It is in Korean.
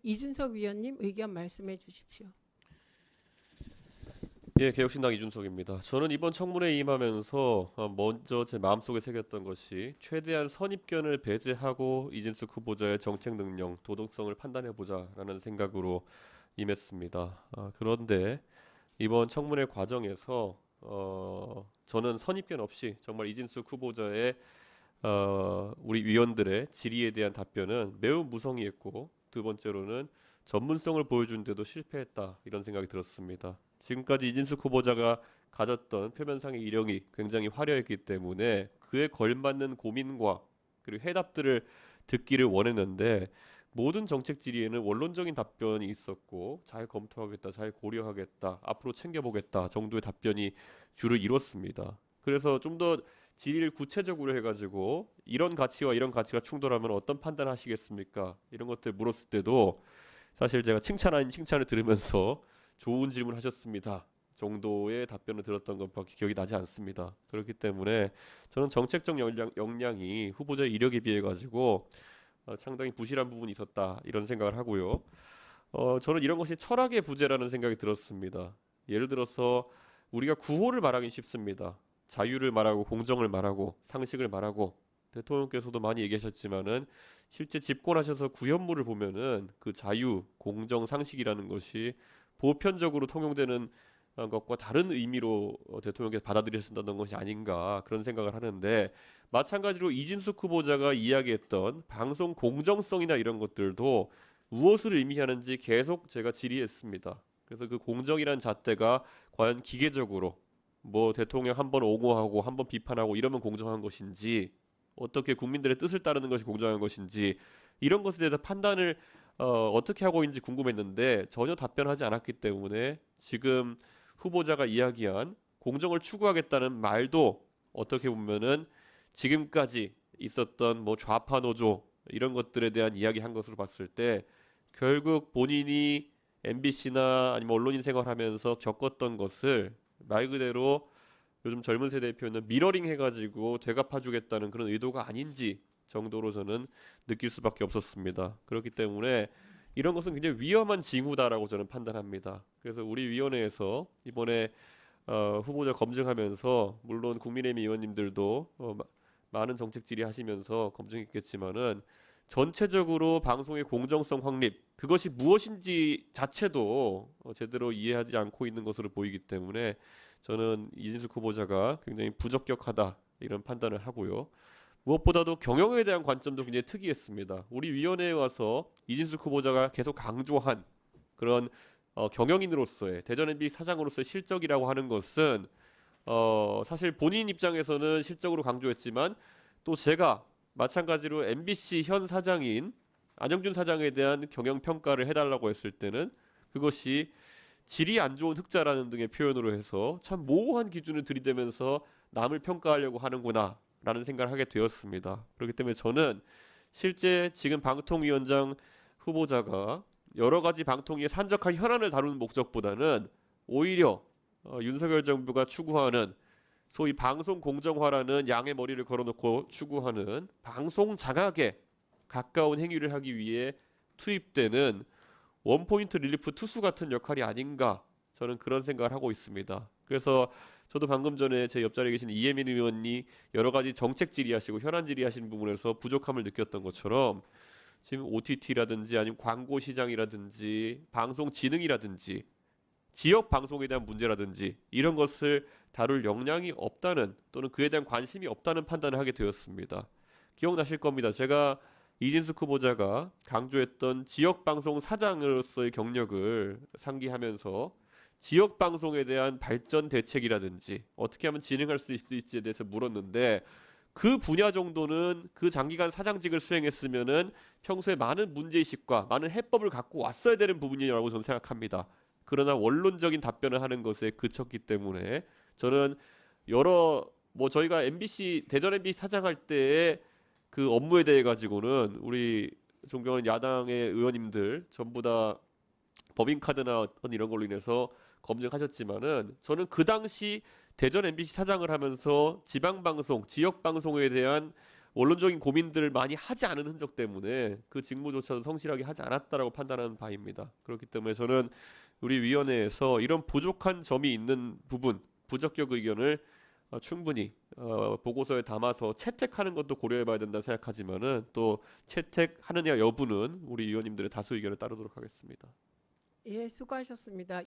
이준석 위원님 의견 말씀해 주십시오. 예, 개혁신당 이준석입니다. 저는 이번 청문회에 임하면서 먼저 제 마음속에 새겼던 것이 최대한 선입견을 배제하고 이진숙 후보자의 정책 능력, 도덕성을 판단해보자라는 생각으로 임했습니다. 그런데 이번 청문회 과정에서 저는 선입견 없이 정말 이진숙 후보자의 우리 위원들의 질의에 대한 답변은 매우 무성의했고, 두 번째로는 전문성을 보여주는데도 실패했다, 이런 생각이 들었습니다. 지금까지 이진숙 후보자가 가졌던 표면상의 이력이 굉장히 화려했기 때문에 그에 걸맞는 고민과 그리고 해답들을 듣기를 원했는데, 모든 정책 질의에는 원론적인 답변이 있었고, 잘 검토하겠다, 잘 고려하겠다, 앞으로 챙겨보겠다 정도의 답변이 주를 이뤘습니다. 그래서 좀더 질의를 구체적으로 해가지고 이런 가치와 이런 가치가 충돌하면 어떤 판단하시겠습니까? 이런 것들 물었을 때도 사실 제가 칭찬 아닌 칭찬을 들으면서 좋은 질문 하셨습니다 정도의 답변을 들었던 것밖에 기억이 나지 않습니다. 그렇기 때문에 저는 정책적 역량이 후보자의 이력에 비해 가지고 상당히 부실한 부분이 있었다, 이런 생각을 하고요. 저는 이런 것이 철학의 부재라는 생각이 들었습니다. 예를 들어서 우리가 구호를 말하기 쉽습니다. 자유를 말하고 공정을 말하고 상식을 말하고, 대통령께서도 많이 얘기하셨지만은 실제 집권하셔서 구현물을 보면은 그 자유, 공정, 상식이라는 것이 보편적으로 통용되는 것과 다른 의미로 대통령께서 받아들여진다는 것이 아닌가, 그런 생각을 하는데, 마찬가지로 이진숙 후보자가 이야기했던 방송 공정성이나 이런 것들도 무엇을 의미하는지 계속 제가 질의했습니다. 그래서 그 공정이란 잣대가 과연 기계적으로 뭐 대통령 한 번 옹호하고 한 번 비판하고 이러면 공정한 것인지, 어떻게 국민들의 뜻을 따르는 것이 공정한 것인지, 이런 것에 대해서 판단을 어떻게 하고 있는지 궁금했는데 전혀 답변하지 않았기 때문에, 지금 후보자가 이야기한 공정을 추구하겠다는 말도 어떻게 보면은 지금까지 있었던 뭐 좌파 노조 이런 것들에 대한 이야기 한 것으로 봤을 때, 결국 본인이 MBC나 아니면 언론인 생활하면서 겪었던 것을 말 그대로 요즘 젊은 세대의 표현은 미러링 해가지고 되갚아주겠다는 그런 의도가 아닌지 정도로 저는 느낄 수밖에 없었습니다. 그렇기 때문에 이런 것은 굉장히 위험한 징후다라고 저는 판단합니다. 그래서 우리 위원회에서 이번에 후보자 검증하면서, 물론 국민의힘 의원님들도 많은 정책 질의하시면서 검증했겠지만은, 전체적으로 방송의 공정성 확립, 그것이 무엇인지 자체도 제대로 이해하지 않고 있는 것으로 보이기 때문에 저는 이진숙 후보자가 굉장히 부적격하다, 이런 판단을 하고요. 무엇보다도 경영에 대한 관점도 굉장히 특이했습니다. 우리 위원회에 와서 이진숙 후보자가 계속 강조한 그런 경영인으로서의, 대전 MB 사장으로서의 실적이라고 하는 것은 사실 본인 입장에서는 실적으로 강조했지만, 또 제가 마찬가지로 MBC 현 사장인 안영준 사장에 대한 경영 평가를 해달라고 했을 때는 그것이 질이 안 좋은 흑자라는 등의 표현으로 해서 참 모호한 기준을 들이대면서 남을 평가하려고 하는구나, 라는 생각을 하게 되었습니다. 그렇기 때문에 저는 실제 지금 방통위원장 후보자가 여러 가지 방통위의 산적한 현안을 다루는 목적보다는 오히려 윤석열 정부가 추구하는 소위 방송 공정화라는 양의 머리를 걸어놓고 추구하는 방송 장악에 가까운 행위를 하기 위해 투입되는 원포인트 릴리프 투수 같은 역할이 아닌가, 저는 그런 생각을 하고 있습니다. 그래서 저도 방금 전에 제 옆자리에 계신 이혜민 의원이 여러 가지 정책 질의하시고 현안 질의하시는 부분에서 부족함을 느꼈던 것처럼, 지금 OTT라든지 아니면 광고 시장이라든지 방송 지능이라든지 지역 방송에 대한 문제라든지 이런 것을 다룰 역량이 없다는, 또는 그에 대한 관심이 없다는 판단을 하게 되었습니다. 기억나실 겁니다. 제가 이진숙 후보자가 강조했던 지역 방송 사장으로서의 경력을 상기하면서 지역 방송에 대한 발전 대책이라든지 어떻게 하면 진행할 수 있을지에 대해서 물었는데, 그 분야 정도는 그 장기간 사장직을 수행했으면은 평소에 많은 문제의식과 많은 해법을 갖고 왔어야 되는 부분이라고 저는 생각합니다. 그러나 원론적인 답변을 하는 것에 그쳤기 때문에, 저는 여러 뭐 저희가 MBC 대전 MBC 사장할 때의 그 업무에 대해 가지고는 우리 존경하는 야당의 의원님들 전부 다 법인카드나 어떤 이런 걸로 인해서 검증하셨지만은, 저는 그 당시 대전 MBC 사장을 하면서 지방 방송, 지역 방송에 대한 원론적인 고민들을 많이 하지 않은 흔적 때문에 그 직무조차도 성실하게 하지 않았다라고 판단하는 바입니다. 그렇기 때문에 저는 우리 위원회에서 이런 부족한 점이 있는 부분, 부적격 의견을 충분히 보고서에 담아서 채택하는 것도 고려해봐야 된다 생각하지만은 또 채택하느냐 여부는 우리 위원님들의 다수 의견을 따르도록 하겠습니다. 예, 수고하셨습니다.